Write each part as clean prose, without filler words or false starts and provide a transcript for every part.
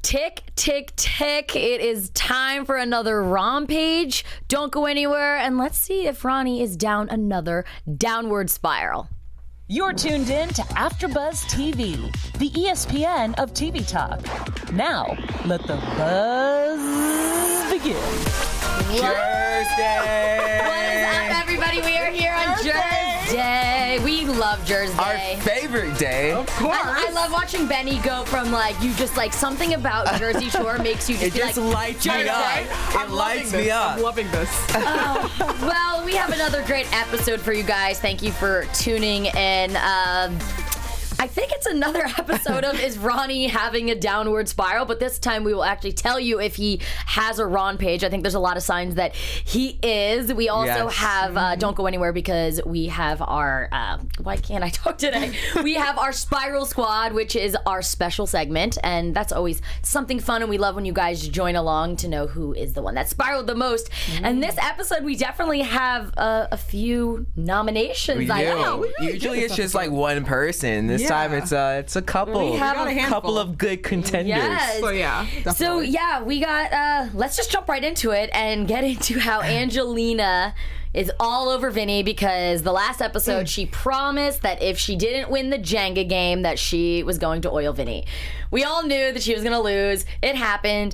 Tick, tick, tick. It is time for another Ronpage. Don't go anywhere, and let's see if Ronnie is down another downward spiral. You're tuned in to AfterBuzz TV, the ESPN of TV talk. Now, let the buzz begin. Jersey! What is up, everybody? We are here on Jersey Day. We love Jersey Day. Our favorite day. Of course. I love watching Benny go from like something about Jersey Shore makes you just It be just like, lights me Jersey. up. It lights me up. I'm loving this. Well, we have another great episode for you guys. Thank you for tuning in. I think it's another episode of Is Ronnie Having a Downward Spiral? But this time we will actually tell you if he has a Ronpage. I think there's a lot of signs that he is. We also have, don't go anywhere because we have our, why can't I talk today? We have our Spiral Squad, which is our special segment. And that's always something fun. And we love when you guys join along to know who is the one that spiraled the most. And this episode, we definitely have a few nominations. We I do. know. Usually it's just like one person. This time it's a couple. We have a couple of good contenders. Yes. So yeah, definitely. So yeah, we got, let's just jump right into it and get into how Angelina is all over Vinny because the last episode she promised that if she didn't win the Jenga game that she was going to oil Vinny. We all knew that she was gonna lose. It happened.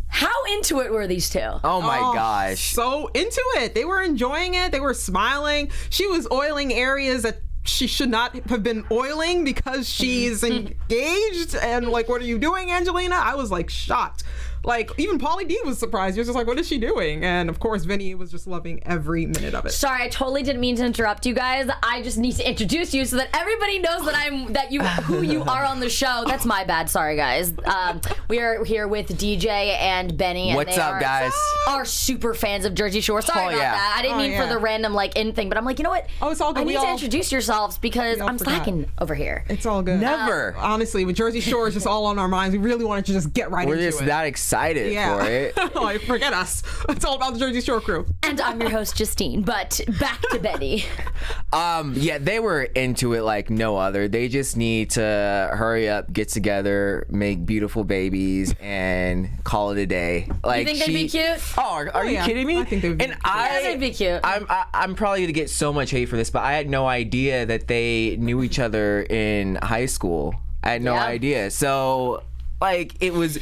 How into it were these two? Oh my gosh. So into it. They were enjoying it. They were smiling. She was oiling areas that she should not have been oiling because she's engaged. And like, what are you doing, Angelina? I was like shocked. Like, even Pauly D was surprised. He was just like, what is she doing? And of course, Vinny was just loving every minute of it. Sorry, I totally didn't mean to interrupt you guys. I just need to introduce you so that everybody knows who you are on the show. That's my bad. Sorry, guys. We are here with DJ and Benny. And What's they up, guys? Are super fans of Jersey Shore. Sorry about that. I didn't mean for the random in thing, but I'm like, you know what? Oh, it's all good. I need to introduce yourselves because I'm slacking over here. It's all good. Never. Honestly, with Jersey Shore is just all on our minds. We really wanted to just get right We're into it. just that excited for it. Like, forget us. It's all about the Jersey Shore crew. And I'm your host, Justine. But back to Benny. Yeah, they were into it like no other. They just need to hurry up, get together, make beautiful babies, and call it a day. Like, You think they'd be cute? Oh, are you kidding me? I think they would be cute. Yeah, they'd be cute. I'm probably gonna get so much hate for this, but I had no idea that they knew each other in high school. I had no idea. So, like, it was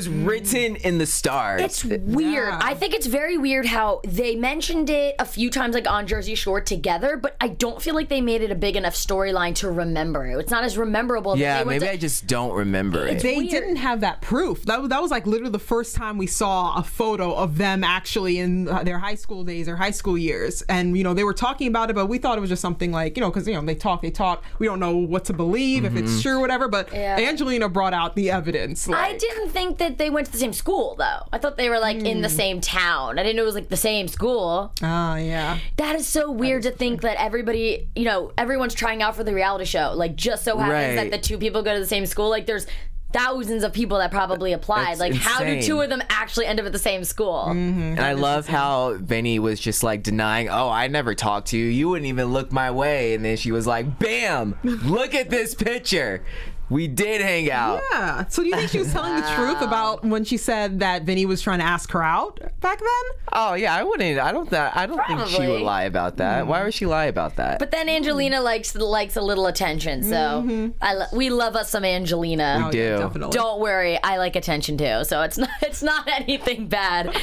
written in the stars. It's weird. Yeah. I think it's very weird how they mentioned it a few times, like on Jersey Shore together, but I don't feel like they made it a big enough storyline to remember it. It's not as memorable. Yeah, that maybe I just don't remember it. They weird. didn't have that proof. That was like literally the first time we saw a photo of them actually in their high school days, their high school years. And, they were talking about it, but we thought it was just something like, because, they talk. We don't know what to believe, if it's true or whatever, but Angelina brought out the evidence. I didn't think that they went to the same school, though. I thought they were, in the same town. I didn't know it was, the same school. Oh, yeah. That is so weird to think that everybody, everyone's trying out for the reality show. Just so happens that the two people go to the same school. There's thousands of people that probably applied. That's how do insane. two of them actually end up at the same school? And I love how Vinny was just denying, oh, I never talked to you. You wouldn't even look my way. And then she was like, bam, look at this picture. We did hang out. Yeah. So do you think she was telling the truth about when she said that Vinny was trying to ask her out back then? Oh yeah, I wouldn't. I don't think she would Probably. lie about that. Why would she lie about that? But then Angelina likes a little attention, so we love us some Angelina. Oh, do. yeah, definitely. Don't worry, I like attention too, so it's not anything bad.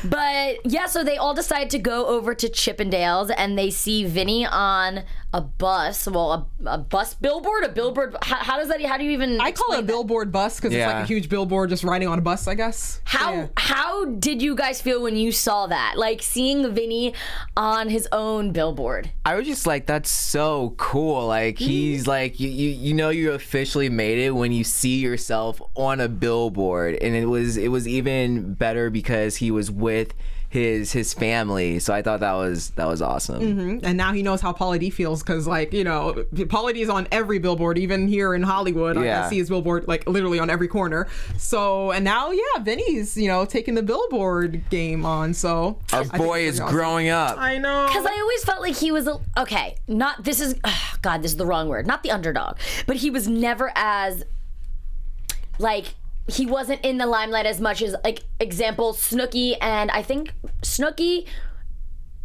But yeah, so they all decide to go over to Chippendales, and they see Vinny on a bus. Well, a bus billboard, a billboard. How do you even? I call it a billboard bus because it's like a huge billboard just riding on a bus, I guess. How did you guys feel when you saw that? Seeing Vinny on his own billboard. I was just like, that's so cool. He's like, you officially made it when you see yourself on a billboard, and it was even better because he was with his family. So I thought that was awesome. And now he knows how Pauly D feels because, Pauly D is on every billboard, even here in Hollywood. I see his billboard literally on every corner. So, and now, Vinny's taking the billboard game on. So Our boy is growing up. I know. Because I always felt like he was this is the wrong word, not the underdog, but he was never as he wasn't in the limelight as much as, like, example, Snooki, and I think Snooki,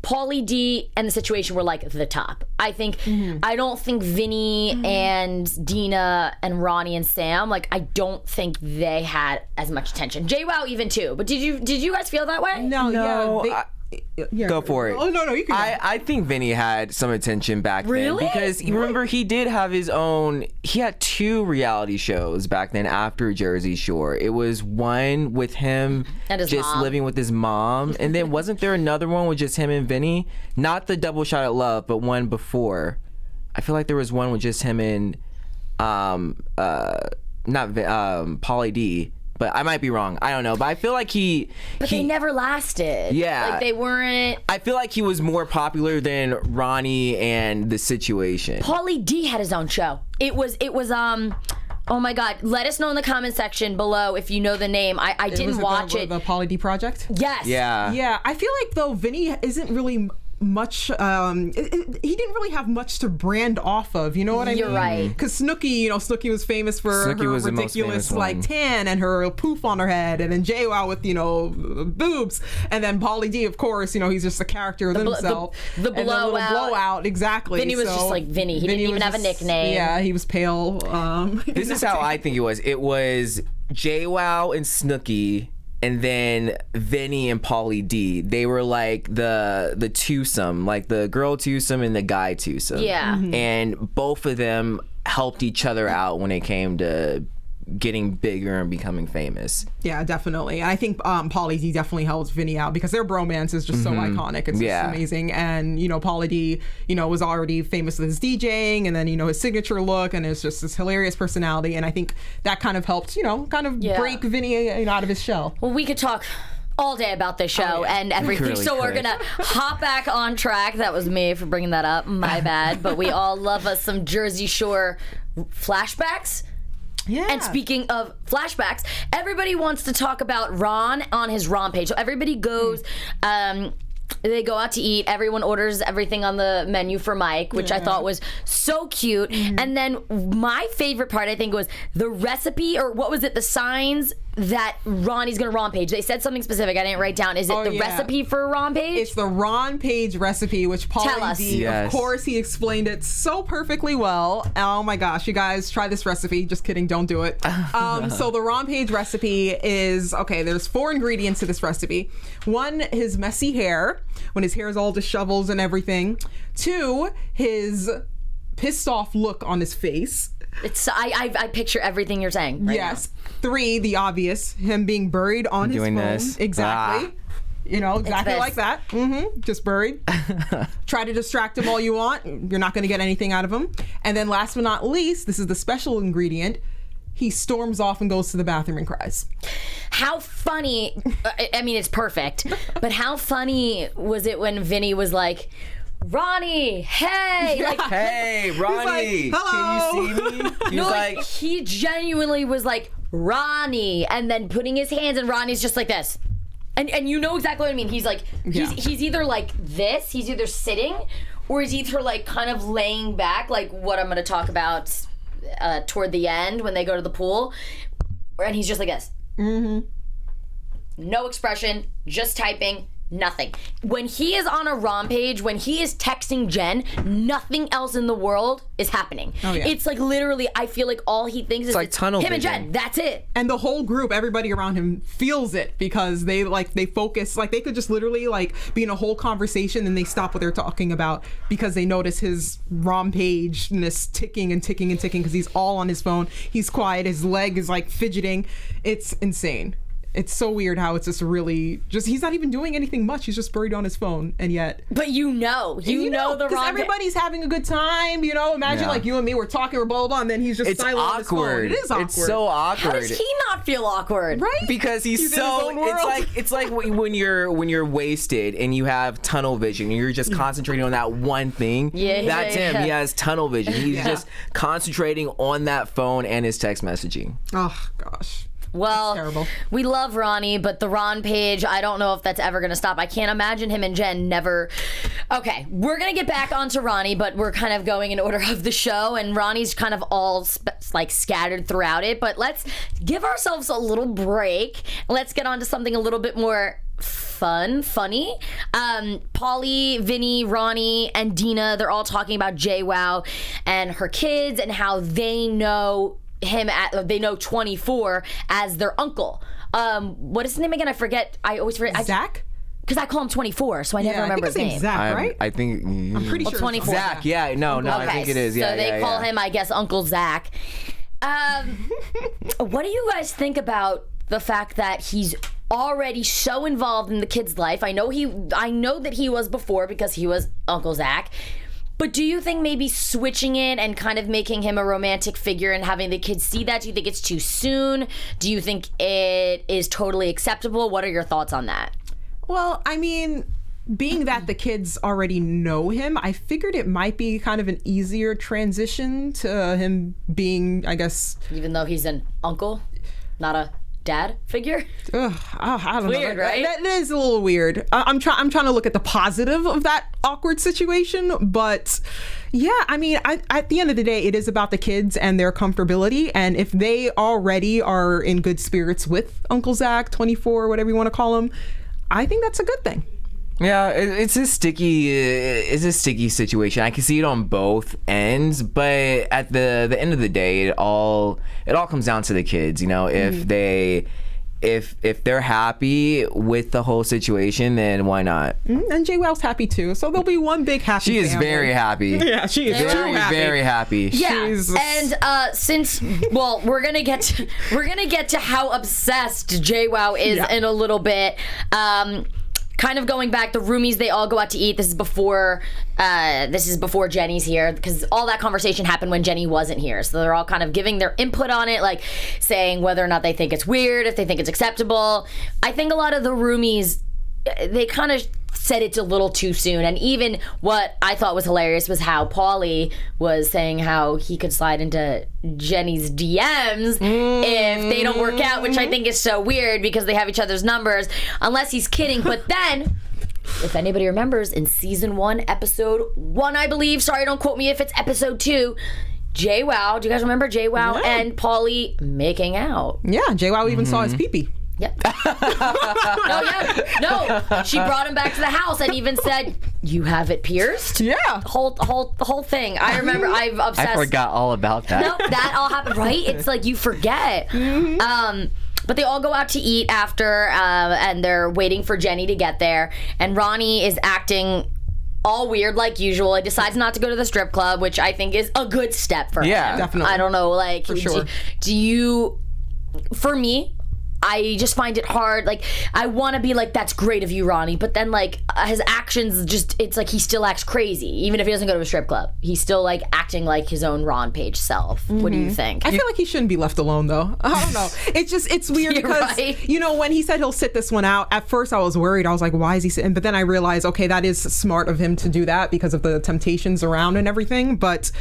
Pauly D, and The Situation were like the top. I think I don't think Vinny and Dina and Ronnie and Sam, like, I don't think they had as much attention. JWOW even too. But did you guys feel that way? No. Go for it. Oh no, you can. I think Vinny had some attention back then because you remember he did have his own. He had 2 reality shows back then after Jersey Shore. It was one with him and his just mom. living with his mom, and then wasn't there another one with just him and Vinny? Not the Double Shot at Love, but one before. I feel like there was one with just him and Pauly D. But I might be wrong. I don't know. But I feel like But they never lasted. Yeah. Like, they weren't. I feel like he was more popular than Ronnie and The Situation. Pauly D had his own show. It was oh my God. Let us know in the comment section below if you know the name. I didn't watch it. The Pauly D Project? Yes. Yeah. Yeah. I feel like, though, Vinny isn't really much he didn't really have much to brand off of, you know what I mean? You're right. Because Snooki was famous for her ridiculous like tan and her poof on her head, and then JWOW with boobs, and then Pauly D, of course, he's just a character of himself. The blowout, exactly. Vinny was just like Vinny. He didn't even have a nickname. Yeah, he was pale. This is how I think it was. It was JWOW and Snooki, and then Vinny and Pauly D. They were like the twosome, like the girl twosome and the guy twosome. Yeah. And both of them helped each other out when it came to getting bigger and becoming famous. Yeah, definitely. And I think Pauly D definitely helped Vinny out because their bromance is just so iconic. It's just amazing. And, Pauly D, was already famous with his DJing and then, his signature look, and it's just this hilarious personality. And I think that kind of helped, break Vinny out of his shell. Well, we could talk all day about this show and everything. Really so we're gonna hop back on track. That was me for bringing that up. My bad. But we all love us some Jersey Shore flashbacks. Yeah. And speaking of flashbacks, everybody wants to talk about Ron on his Ronpage. So everybody goes, they go out to eat. Everyone orders everything on the menu for Mike, which I thought was so cute. And then my favorite part, I think, was the recipe, or what was it, the signs that Ronnie's gonna Ronpage. They said something specific I didn't write down. Is it the recipe for Ronpage? It's the Ronpage recipe, which Pauly D, of course, he explained it so perfectly well. Oh my gosh, you guys, try this recipe. Just kidding, don't do it. So the Ronpage recipe is, there's 4 ingredients to this recipe. 1, his messy hair, when his hair is all disheveled and everything. 2, his pissed off look on his face. I picture everything you're saying right now. 3, the obvious, him being buried on his phone. This. Exactly. Exactly like that. Just buried. Try to distract him all you want. You're not going to get anything out of him. And then last but not least, this is the special ingredient. He storms off and goes to the bathroom and cries. How funny, I mean, it's perfect, but how funny was it when Vinny was like, Ronnie, hey! Like, hey, Ronnie, like, hello. can you see me? He was like, he genuinely was like, Ronnie, and then putting his hands, and Ronnie's just like this. And you know exactly what I mean. He's like, he's either like this, he's either sitting, or he's either like kind of laying back, like what I'm going to talk about toward the end when they go to the pool, and he's just like this. No expression, just typing. Nothing. When he is on a Ronpage, when he is texting Jen, nothing else in the world is happening. It's like literally, I feel like all he thinks is like tunnel him vision. and Jen. That's it. And the whole group, everybody around him feels it because they focus, like they could just literally like be in a whole conversation and they stop what they're talking about because they notice his Ronpage-ness ticking and ticking and ticking because he's all on his phone. He's quiet. His leg is like fidgeting. It's insane. It's so weird how it's just really he's not even doing anything much. He's just buried on his phone, and yet. But you know the because Ronpage. everybody's having a good time. Imagine like you and me were talking or blah blah blah, and then he's just silent on his phone. It is awkward. It's so awkward. How does he not feel awkward? Right? Because he's so. in his own world. It's like when you're wasted and you have tunnel vision and you're just concentrating on that one thing. That's him. He has tunnel vision. He's just concentrating on that phone and his text messaging. Oh gosh. Well, terrible. We love Ronnie, but the Ronpage, I don't know if that's ever going to stop. I can't imagine him and Jen never. Okay, we're going to get back onto Ronnie, but we're kind of going in order of the show, and Ronnie's kind of all like scattered throughout it. But let's give ourselves a little break. Let's get on to something a little bit more funny. Pauly, Vinny, Ronnie, and Dina, they're all talking about JWOW and her kids and how they know they know 24 as their uncle. What is his name again? I forget. I always forget. Zack? Because I call him 24, so I never remember his name. Zack, right? I think. I'm pretty sure 24. Zack, yeah. No, I think it is. Yeah, so they call him, I guess, Uncle Zack. What do you guys think about the fact that he's already so involved in the kid's life? I know that he was before because he was Uncle Zack. But do you think maybe switching it and kind of making him a romantic figure and having the kids see that, do you think it's too soon? Do you think it is totally acceptable? What are your thoughts on that? Well, I mean, being that the kids already know him, I figured it might be kind of an easier transition to him being, I guess... Even though he's an uncle, not a dad figure? I don't know. Weird, right? That is a little weird. I'm trying to look at the positive of that awkward situation, but yeah, I mean, at the end of the day, it is about the kids and their comfortability, and if they already are in good spirits with Uncle Zack, 24, whatever you want to call him, I think that's a good thing. Yeah, it's a sticky situation. I can see it on both ends, but at the end of the day, it all comes down to the kids. You know, if they're happy with the whole situation, then why not? And JWOW's happy too, so there'll be one big happy. She is family. very happy. Yeah, she is very happy. Yeah, Jesus. and since we're gonna get to how obsessed JWOW is in a little bit. Kind of going back, the Roomies, they all go out to eat. This is before Jenny's here, because all that conversation happened when Jenny wasn't here. So they're all kind of giving their input on it, like saying whether or not they think it's weird, if they think it's acceptable. I think a lot of the Roomies, they kind of said it's a little too soon. And even what I thought was hilarious was how Pauly was saying how he could slide into Jenny's DMs if they don't work out, which I think is so weird because they have each other's numbers, unless he's kidding. But then, if anybody remembers, in season 1, episode 1, I believe, sorry, don't quote me if it's episode 2, JWOW, do you guys remember JWOW and Pauly making out? Yeah, JWOW even saw his pee-pee. Yep. No. She brought him back to the house and even said, "You have it pierced." Yeah. The whole thing. I remember. I've obsessed. I forgot all about that. No, that all happened. Right? It's like you forget. But they all go out to eat after, and they're waiting for Jenny to get there. And Ronnie is acting all weird like usual. He decides not to go to the strip club, which I think is a good step for him. Yeah, definitely. I don't know, like, For sure. Do you? For me, I just find it hard. Like, I want to be like, that's great of you, Ronnie. But then, like, his actions just, it's like he still acts crazy. Even if he doesn't go to a strip club. He's still, like, acting like his own Ronpage self. What do you think? I feel like he shouldn't be left alone, though. I don't know. It's weird because, you know, when he said he'll sit this one out, at first I was worried. I was like, why is he sitting? But then I realized, okay, that is smart of him to do that because of the temptations around and everything. But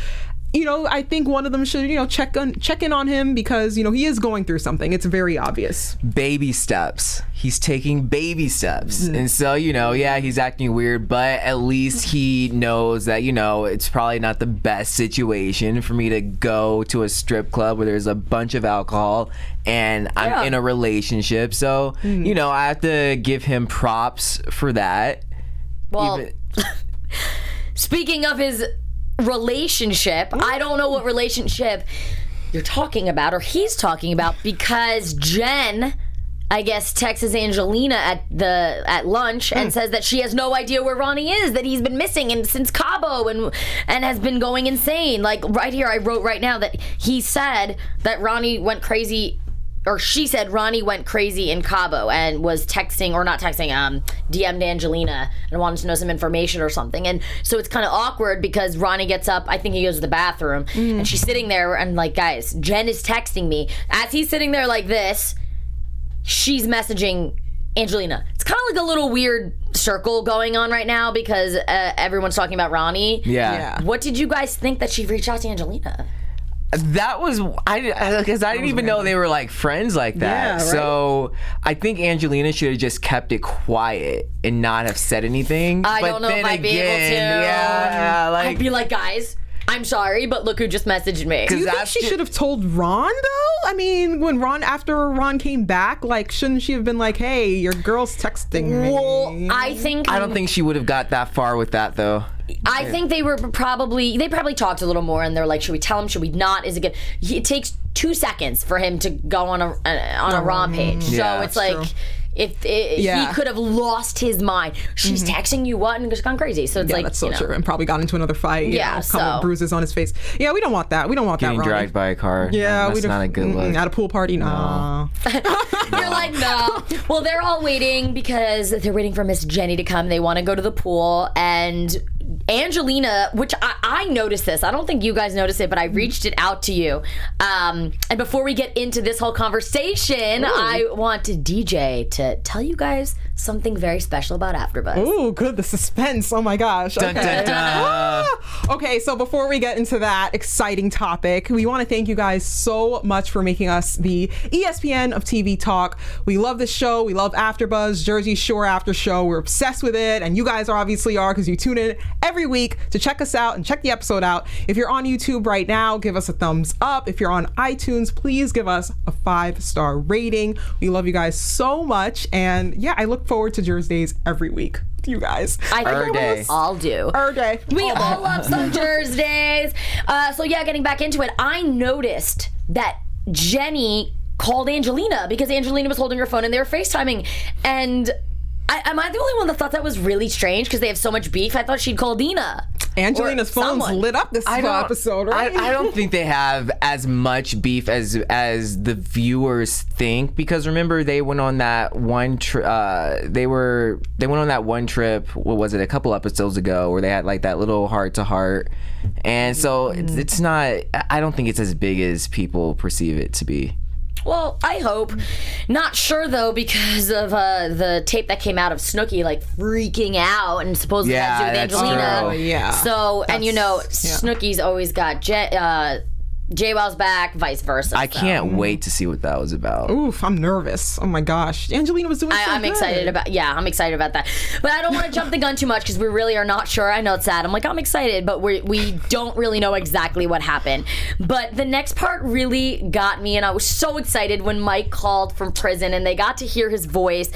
you know, I think one of them should, you know, check in on him because, you know, he is going through something. It's very obvious. Baby steps. He's taking baby steps. And so, you know, yeah, he's acting weird, but at least he knows that, you know, it's probably not the best situation for me to go to a strip club where there's a bunch of alcohol and I'm in a relationship. So, you know, I have to give him props for that. Well, speaking of his relationship, I don't know what relationship you're talking about or he's talking about, because Jen, I guess, texts Angelina at lunch and says that she has no idea where Ronnie is, that he's been missing since Cabo and has been going insane. Like, right here, I wrote right now that he said that Ronnie went crazy, or she said Ronnie went crazy in Cabo and was texting, or not texting, DM'd Angelina and wanted to know some information or something. And so it's kind of awkward because Ronnie gets up, I think he goes to the bathroom, and she's sitting there and like, guys, Jen is texting me. As he's sitting there like this, she's messaging Angelina. It's kind of like a little weird circle going on right now because everyone's talking about Ronnie. Yeah. What did you guys think that she reached out to Angelina? That was because I didn't even know they were like friends like that. Yeah, right? So I think Angelina should have just kept it quiet and not have said anything. I but don't know then if I'd be able to. Yeah, like I'd be like, guys, I'm sorry, but look who just messaged me. Do you think she should have told Ron though? I mean, after Ron came back, like, shouldn't she have been like, "Hey, your girl's texting me"? Well, I don't think she would have got that far with that though. I think they probably talked a little more, and they're like, should we tell him? Should we not? Is it good? It takes 2 seconds for him to go on a Ronpage, Yeah, so it's like. true. If he could have lost his mind, she's texting you what and just gone crazy. So it's Yeah, like that's so true. And probably got into another fight. Yeah, a couple of bruises on his face. Yeah, we don't want that. We don't want Getting that. dragged by a car. Yeah, that's not a good look. At a pool party, nah. You're like, no. Well, they're all waiting because they're waiting for Miss Jenny to come. They want to go to the pool, and Angelina, which I noticed this. I don't think you guys noticed it, but I reached it out to you. And before we get into this whole conversation, I want DJ to tell you guys something very special about AfterBuzz. Ooh, good. The suspense. Oh my gosh. Dun, dun, dun. Okay, so before we get into that exciting topic, we want to thank you guys so much for making us the ESPN of TV talk. We love this show. We love AfterBuzz, Jersey Shore After Show. We're obsessed with it, and you guys obviously are because you tune in every week to check us out and check the episode out. If you're on YouTube right now, give us a thumbs up. If you're on iTunes, please give us a 5-star rating. We love you guys so much, and yeah, I look forward to Jersey Days every week with you guys. I think we all do. Day. We all love some Jersey Days. So yeah, getting back into it, I noticed that Jenny called Angelina because Angelina was holding her phone and they were FaceTiming, and am I the only one that thought that was really strange because they have so much beef? I thought she'd call Dina. Angelina's phone's lit up this episode, right? I don't think they have as much beef as the viewers think, because remember they went on that one trip. They went on that one trip. What was it? A couple episodes ago, where they had like that little heart to heart, and so it's not. I don't think it's as big as people perceive it to be. Well, I hope. Not sure, though, because of the tape that came out of Snooki, like, freaking out and supposedly had to do with Angelina. True. Oh, yeah. So, and you know, Snooki's always got JWOW's back, vice versa. I can't wait to see what that was about. Oof, I'm nervous. Oh my gosh, Angelina was doing so I'm good. excited about. Yeah, I'm excited about that. But I don't want to jump the gun too much because we really are not sure. I know it's sad. I'm like, I'm excited, but we don't really know exactly what happened. But the next part really got me, and I was so excited when Mike called from prison and they got to hear his voice.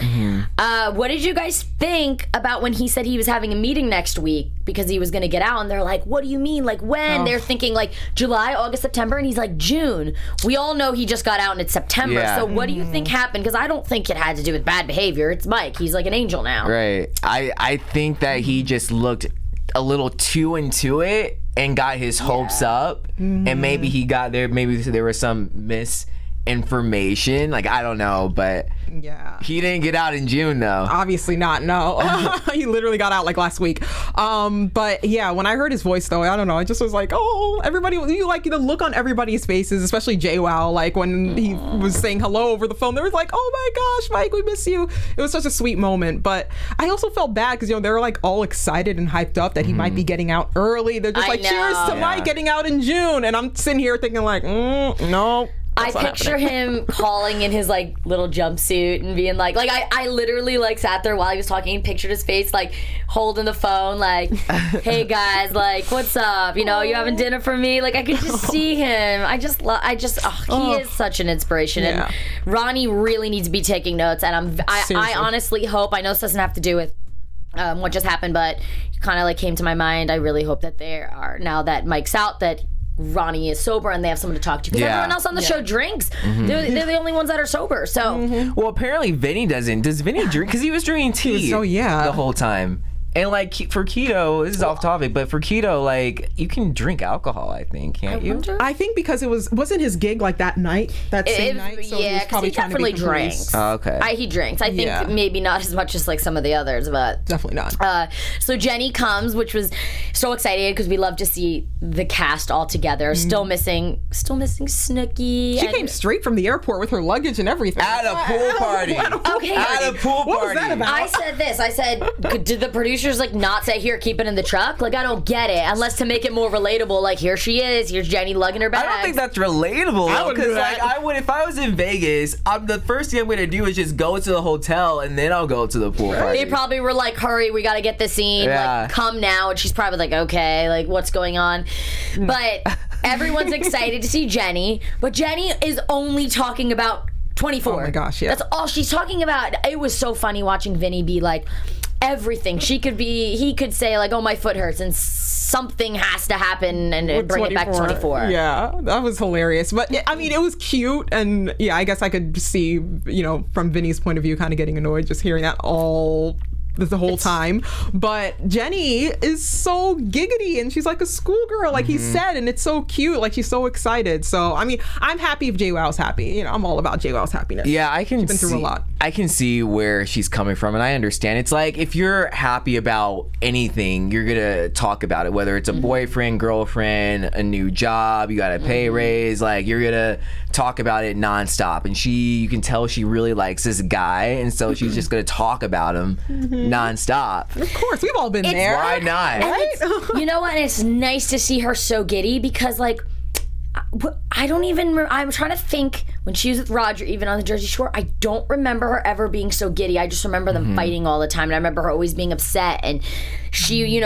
What did you guys think about when he said he was having a meeting next week because he was going to get out? And they're like, what do you mean? Like when? They're thinking like July, August, September, and he's like June. We all know he just got out and it's September. Yeah. So what do you think happened? Because I don't think it had to do with bad behavior. It's Mike. He's like an angel now. Right. I think that he just looked a little too into it and got his hopes up, and maybe he got there. Maybe there was some misinformation. Like, I don't know, but yeah, he didn't get out in June though. Obviously not. No, he literally got out like last week. But yeah, when I heard his voice though, I don't know. I just was like, oh, everybody. You like the look on everybody's faces, especially JWOW. Like when he was saying hello over the phone, they were like, oh my gosh, Mike, we miss you. It was such a sweet moment. But I also felt bad because they were like all excited and hyped up that he might be getting out early. They're just like, cheers to Mike getting out in June, and I'm sitting here thinking like, no. I picture him calling in his like little jumpsuit and being like I literally like sat there while he was talking and pictured his face like holding the phone like, hey guys, like what's up? You know, you having dinner for me? Like I could just see him. He is such an inspiration, and Ronnie really needs to be taking notes. And I honestly hope, I know this doesn't have to do with what just happened, but it kind of like came to my mind. I really hope that there are, now that Mike's out, that Ronnie is sober and they have someone to talk to, because everyone else on the show drinks. They're the only ones that are sober. So well, apparently Vinny doesn't. Does Vinny drink? Because he was drinking tea the whole time. And like for keto, this is off topic, but for keto, like you can drink alcohol, I think, can't you? I think because it wasn't his gig like that night, same night. So he was probably trying to be drinks. Oh, okay. He drinks. I think maybe not as much as like some of the others, but definitely not. So Jenny comes, which was so excited because we love to see the cast all together. Still missing Snooki. She came straight from the airport with her luggage and everything. At a pool party. Okay. At a pool party. What was that about? I said this. I said, did the producer producers like not say, here, keep it in the truck? Like, I don't get it. Unless to make it more relatable, like, here she is, here's Jenny lugging her bag. I don't think that's relatable. I wouldn't do Like, that. I would, if I was in Vegas, the first thing I'm gonna do is just go to the hotel and then I'll go to the pool party. They probably were like, hurry, we gotta get the scene. Yeah. Like, come now. And she's probably like, okay, like, what's going on? But everyone's excited to see Jenny. But Jenny is only talking about 24. Oh my gosh, yeah. That's all she's talking about. It was so funny watching Vinny be like, everything. He could say like, oh, my foot hurts, and something has to happen and bring it back to 24. Yeah, that was hilarious. But I mean, it was cute, and yeah, I guess I could see, from Vinny's point of view, kind of getting annoyed just hearing that the whole time. But Jenny is so giggity, and she's like a schoolgirl, like he said, and it's so cute. Like, she's so excited. So I mean, I'm happy if JWOW's happy. I'm all about JWOW's happiness. Yeah, I can She's been through a lot. I can see where she's coming from, and I understand. It's like, if you're happy about anything, you're gonna talk about it, whether it's a boyfriend, girlfriend, a new job, you got a pay raise, like, you're gonna talk about it nonstop. And you can tell she really likes this guy, and so she's just gonna talk about him nonstop. Of course, we've all been there. Why not? You know what? And it's nice to see her so giddy, because like, I don't even I'm trying to think when she was with Roger, even on the Jersey Shore, I don't remember her ever being so giddy. I just remember them fighting all the time, and I remember her always being upset. And she,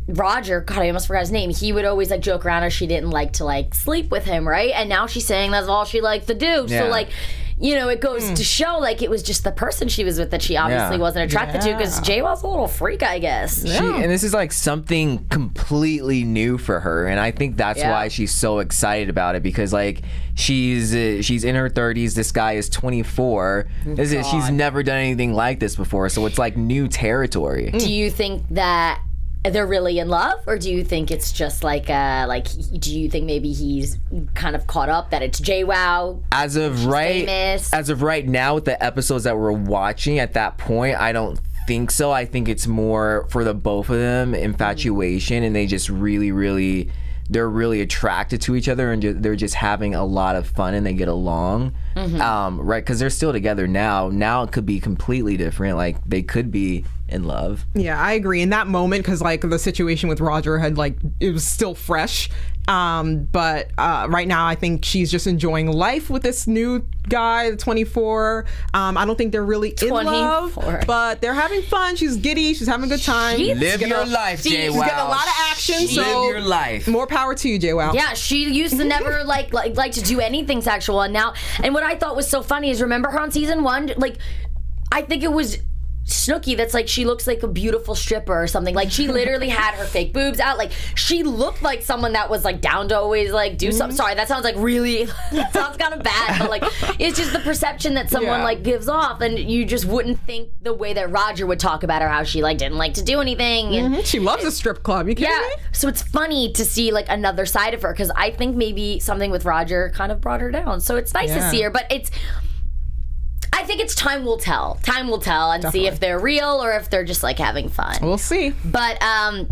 Roger, God, I almost forgot his name. He would always like joke around her. She didn't like to like sleep with him, right? And now she's saying that's all she liked to do. Yeah. So like, it goes to show like it was just the person she was with that she obviously wasn't attracted to, because JWoww's a little freak, I guess. And this is like something completely new for her, and I think that's why she's so excited about it, because like she's in her 30s, this guy is 24. She's never done anything like this before, so it's like new territory. Do you think that they're really in love, or do you think it's just like do you think maybe he's kind of caught up that it's JWOW? As of right now, with the episodes that we're watching at that point, I don't think so. I think it's more for the both of them infatuation, and they just really they're really attracted to each other, and they're just having a lot of fun, and they get along, right? Because they're still together now. Now it could be completely different. Like, they could be in love. Yeah, I agree. In that moment, because like the situation with Roger had it was still fresh. But right now, I think she's just enjoying life with this new guy, 24. I don't think they're really in love, but they're having fun. She's giddy. She's having a good time. Live your life, JWoww. She's getting a lot of action. So live your life. More power to you, JWoww. Yeah, she used to never like to do anything sexual, and now, and what I thought was so funny is, remember her on season 1? Like, I think it was Snooki that's like, she looks like a beautiful stripper or something. Like, she literally had her fake boobs out. Like, she looked like someone that was like down to always like do something. Sorry, that sounds like really, that sounds kind of bad, but like, it's just the perception that someone like gives off, and you just wouldn't think the way that Roger would talk about her, how she like didn't like to do anything. And she loves a strip club. You kidding me? So it's funny to see like another side of her, because I think maybe something with Roger kind of brought her down. So it's nice to see her, but I think it's time will tell. Time will tell, and see if they're real or if they're just like having fun. We'll see. But and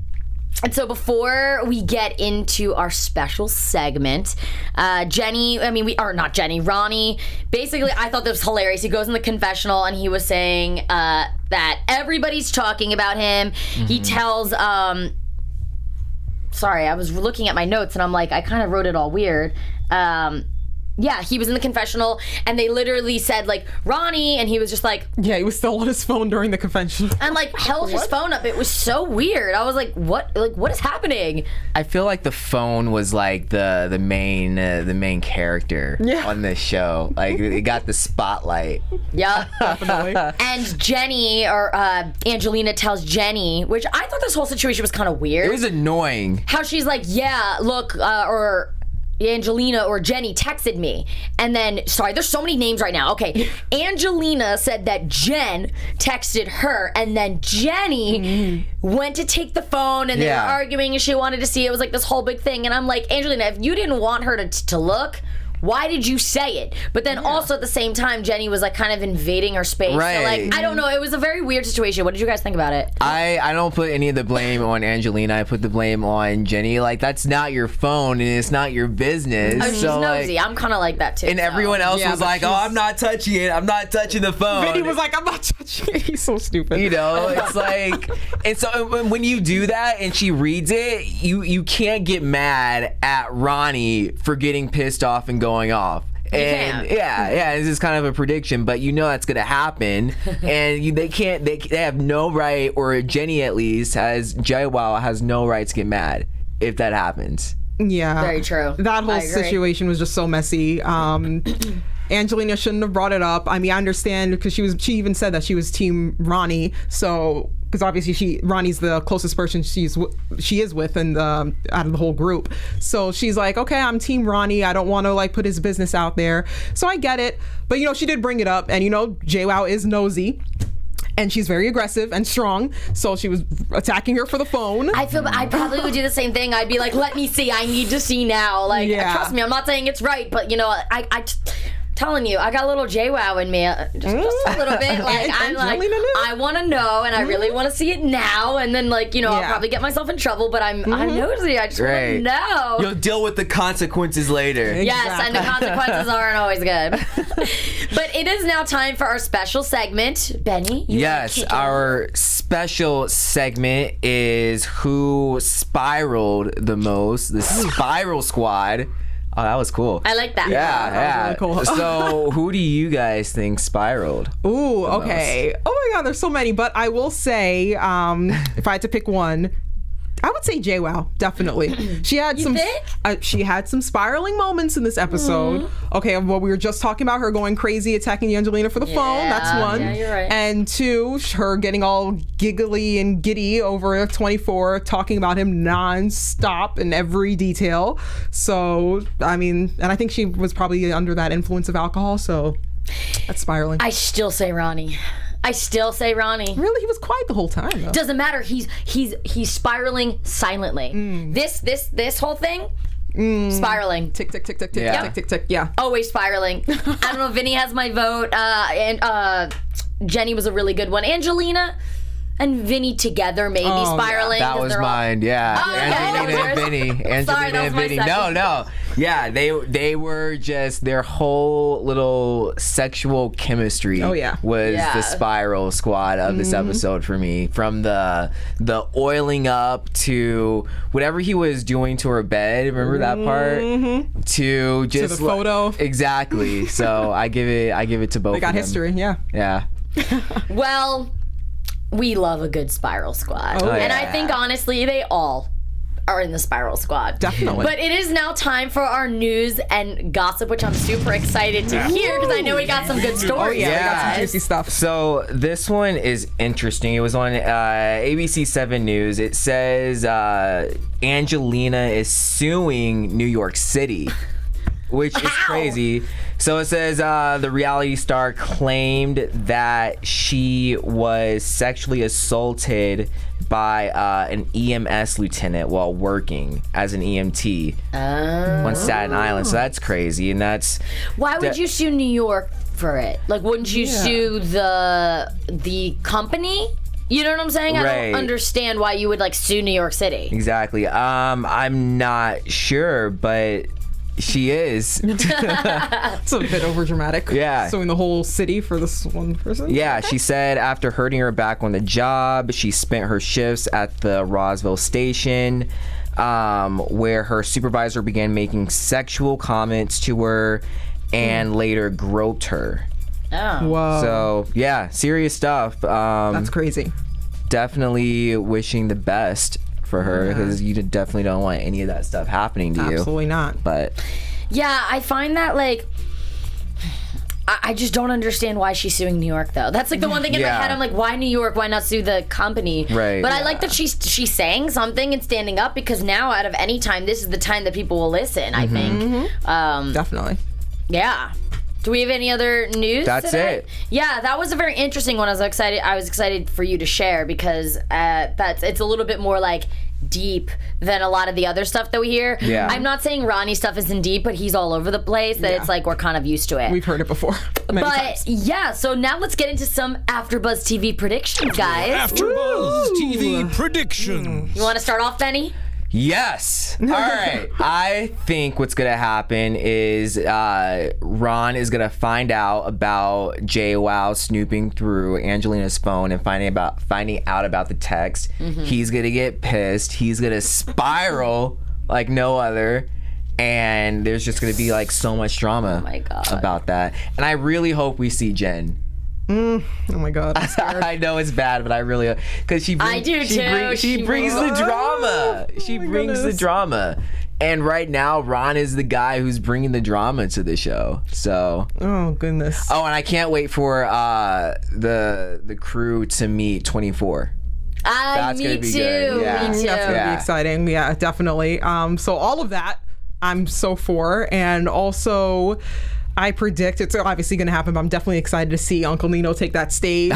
so before we get into our special segment, Ronnie, basically, I thought this was hilarious. He goes in the confessional and he was saying that everybody's talking about him. He tells, sorry, I was looking at my notes and I'm like, I kind of wrote it all weird. Yeah, he was in the confessional, and they literally said, like, Ronnie, and he was just like... Yeah, he was still on his phone during the confessional. And, like, held his phone up. It was so weird. I was like, what is happening? I feel like the phone was, like, the main character on this show. Like, it got the spotlight. Yeah. Definitely. And Jenny, or Angelina tells Jenny, which I thought this whole situation was kind of weird. It was annoying. How she's like, yeah, look, or... Angelina or Jenny texted me, and then, sorry, there's so many names right now. Okay, Angelina said that Jen texted her, and then Jenny went to take the phone, and they were arguing, and she wanted to see. It was like this whole big thing, and I'm like, Angelina, if you didn't want her to look, why did you say it? But then also at the same time, Jenny was like kind of invading her space. Right. So like, I don't know. It was a very weird situation. What did you guys think about it? I don't put any of the blame on Angelina. I put the blame on Jenny. Like, that's not your phone and it's not your business. Oh, she's so, nosy. like, I'm kind of like that too. and everyone else Yeah, was but like, oh, I'm not touching it. I'm not touching the phone. Vinny was like, I'm not touching it. He's so stupid. You know, it's like, and so when you do that and she reads it, you can't get mad at Ronnie for getting pissed off and going off. And yeah, this is kind of a prediction, but you know that's gonna happen, and they have no right, or Jenny at least JWOW has no right to get mad if that happens. Yeah. Very true. That whole I agree. situation was just so messy. Angelina shouldn't have brought it up. I mean, I understand because she even said that she was team Ronnie. So, because obviously Ronnie's the closest person she is with and out of the whole group. So she's like, okay, I'm team Ronnie. I don't want to like put his business out there. So I get it. But you know, she did bring it up, and you know, JWOW is nosy. And she's very aggressive and strong, so she was attacking her for the phone. I feel I probably would do the same thing. I'd be like, let me see. I need to see now. Like, trust me, I'm not saying it's right, but you know, I telling you, I got a little JWOW in me, just a little bit. Like, I'm like, I want to know, and I really want to see it now. And then, like, you know, I'll probably get myself in trouble, but I'm nosy. I just want to know. You'll deal with the consequences later. Yes, and the consequences aren't always good. But it is now time for our special segment. Benny, Yes, our special segment is who spiraled the most, the Spiral Squad. Oh, that was cool. I like that. Yeah. That was really cool. So, who do you guys think spiraled? Ooh, okay. Oh my God, there's so many, but I will say, if I had to pick one, I would say JWOW, definitely. She had she had some spiraling moments in this episode. Okay, well, we were just talking about her going crazy, attacking Angelina for the phone. That's one. Yeah, you're right. And two, her getting all giggly and giddy over 24, talking about him nonstop in every detail. So, I mean, and I think she was probably under that influence of alcohol, so that's spiraling. I still say Ronnie. Really? He was quiet the whole time, though. Doesn't matter. He's spiraling silently. This whole thing, spiraling. Tick, tick, tick, tick, tick, Yeah. tick, tick, tick. Yeah. Always spiraling. I don't know. Vinny has my vote. And Jenny was a really good one. Angelina and Vinny together, maybe spiraling. That 'cause was they're all- mine, yeah. Oh, okay. Angelina and Vinny. Angelina Sorry, that was and my Vinny. second. No. Yeah, they were just, their whole little sexual chemistry was the Spiral Squad of this episode for me. From the oiling up to whatever he was doing to her bed, remember that part? To just the photo. Exactly. So I give it to both They got of them. history, yeah. Yeah. Well, we love a good Spiral Squad. Oh, and yeah. I think, honestly, they all are in the Spiral Squad. Definitely. But it is now time for our news and gossip, which I'm super excited to hear because I know we got some good stories. We got Yeah. some juicy stuff. So this one is interesting. It was on ABC 7 News. It says Angelina is suing New York City, which is crazy. So it says the reality star claimed that she was sexually assaulted by an EMS lieutenant while working as an EMT on Staten Island. So that's crazy, and that's Why would you sue New York for it? Like, wouldn't you sue the company? You know what I'm saying? I Right. don't understand why you would like sue New York City. exactly. I'm not sure, but she is. It's a bit over dramatic. Yeah. Suing the whole city for this one person. Yeah, she said after hurting her back on the job, she spent her shifts at the Roswell station, where her supervisor began making sexual comments to her and later groped her. Oh. Whoa. So, yeah, serious stuff. That's crazy. Definitely wishing the best for her, because you definitely don't want any of that stuff happening to you. Absolutely not. But Yeah, I find that like I just don't understand why she's suing New York though. That's like the one thing in my Yeah. head. I'm like, why New York? Why not sue the company? Right. But I like that she's saying something and standing up, because now out of any time, this is the time that people will listen. I think. Definitely. Yeah. Do we have any other news? That's today? it. Yeah, that was a very interesting one. I was excited for you to share because it's a little bit more like deep than a lot of the other stuff that we hear. Yeah. I'm not saying Ronnie stuff isn't deep, but he's all over the place. That it's like we're kind of used to it. We've heard it before. Many But times. yeah, so now let's get into some AfterBuzz TV predictions, guys. AfterBuzz TV predictions. You want to start off, Benny? Yes. All right. I think what's gonna happen is Ron is gonna find out about JWOW snooping through Angelina's phone and finding out about the text. He's gonna get pissed. He's gonna spiral like no other. And there's just gonna be like so much drama about that. And I really hope we see Jen. Oh my God, I'm scared. I know it's bad, but I really, because she brings the drama. She brings the drama. And right now, Ron is the guy who's bringing the drama to the show. So. Oh goodness. Oh, and I can't wait for the crew to meet 24. That's me gonna be too. good. Yeah. Me too. That's gonna be exciting. Yeah, definitely. So all of that, I'm so for, and also. I predict it's obviously going to happen, but I'm definitely excited to see Uncle Nino take that stage,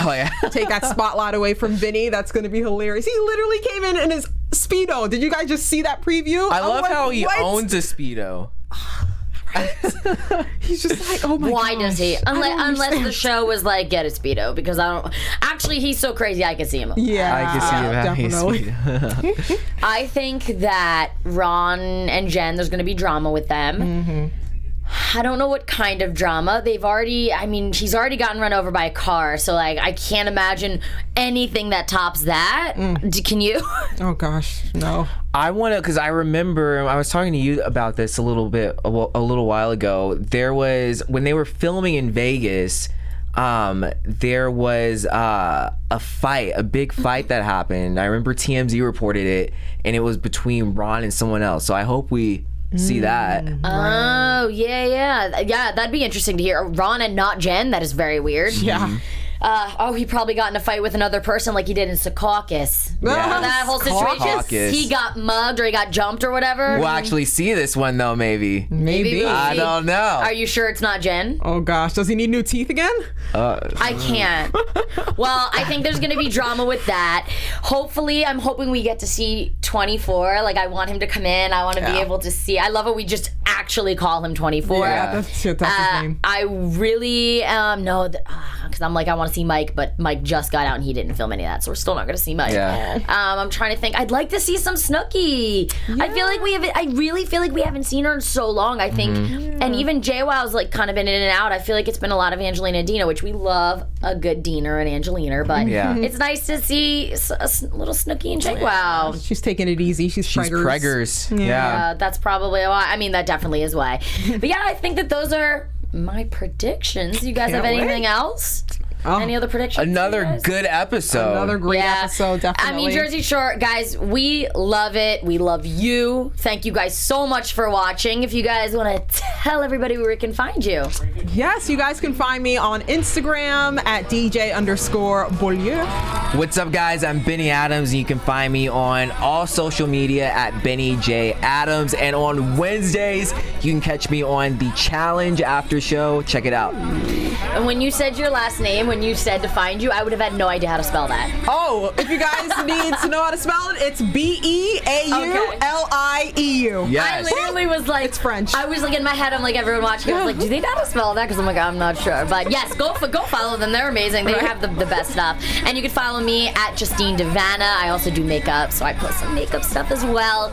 take that spotlight away from Vinny. That's going to be hilarious. He literally came in his Speedo. Did you guys just see that preview? I love how he owns a Speedo. He's just like, oh my god. Why does he? Unless the show was like, get a Speedo, because I don't. Actually, he's so crazy, I can see him. Yeah, I can see him having a Speedo. I think that Ron and Jen, there's going to be drama with them. I don't know what kind of drama. He's already gotten run over by a car, so like I can't imagine anything that tops that. Can you? Oh gosh, no. I want to, because I remember I was talking to you about this a little while ago. There was, when they were filming in Vegas, there was a fight, a big fight that happened. I remember TMZ reported it, and it was between Ron and someone else. So I hope we see that. Oh, yeah, that'd be interesting to hear. Ron and not Jen, that is very weird. Yeah. He probably got in a fight with another person like he did in Secaucus. Remember that whole situation? He got mugged or he got jumped or whatever. We'll actually see this one though, maybe. Maybe. I don't know. Are you sure it's not Jen? Oh gosh, does he need new teeth again? I can't. Well, I think there's gonna be drama with that. Hopefully, I'm hoping we get to see 24. Like, I want him to come in. I want to be able to see. I love it. We just actually call him 24. Yeah, that's his name. I really know that, because I'm like, I want to see Mike, but Mike just got out and he didn't film any of that, so we're still not going to see Mike. Yeah. I'm trying to think. I'd like to see some Snooki. Yeah. I really feel like we haven't seen her in so long. I think, and even JWow's like kind of been in and out. I feel like it's been a lot of Angelina and Dina, which we love a good Dina and Angelina, but it's nice to see a little Snooki and JWow. She's taking it easy. She's preggers. Yeah. That's probably why. I mean, that definitely is why. But yeah, I think that those are my predictions. You guys have anything else? Any other predictions? Another good episode. Another great episode, definitely. I mean, Jersey Shore, guys, we love it. We love you. Thank you guys so much for watching. If you guys want to tell everybody where we can find you. Yes, you guys can find me on Instagram at DJ_Beaulieu. What's up, guys? I'm Benny Adams, and you can find me on all social media at Benny J Adams. And on Wednesdays, you can catch me on the Challenge After Show. Check it out. And when you said your last name, when you said to find you, I would have had no idea how to spell that. Oh, if you guys need to know how to spell it, it's BEAULIEU. Yes. I literally was like, it's French. I was like in my head, I'm like, everyone watching, I was like, do they know how to spell that? Because I'm like, I'm not sure. But yes, go follow them. They're amazing. They have the best stuff. And you can follow me at Justine DiVanna. I also do makeup, so I post some makeup stuff as well.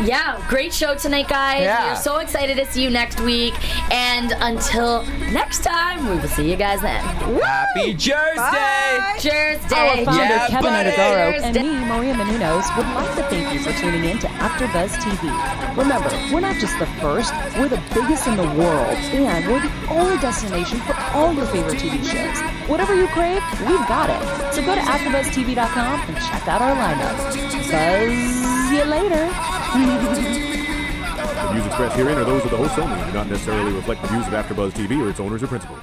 Yeah, great show tonight, guys. Yeah. We're so excited to see you next week. And until next time, we will see you guys then. Happy Jersey! Bye. Thursday. Our founder, Yeah, Keven buddy. Undergaro, and me, Maria Menounos, would like to thank you for tuning in to AfterBuzz TV. Remember, we're not just the first, we're the biggest in the world, and we're the only destination for all your favorite TV shows. Whatever you crave, we've got it. So go to AfterbuzzTV.com and check out our lineup. Buzz you later. The views expressed herein are those of the hosts only and do not necessarily reflect the views of AfterBuzz TV or its owners or principals.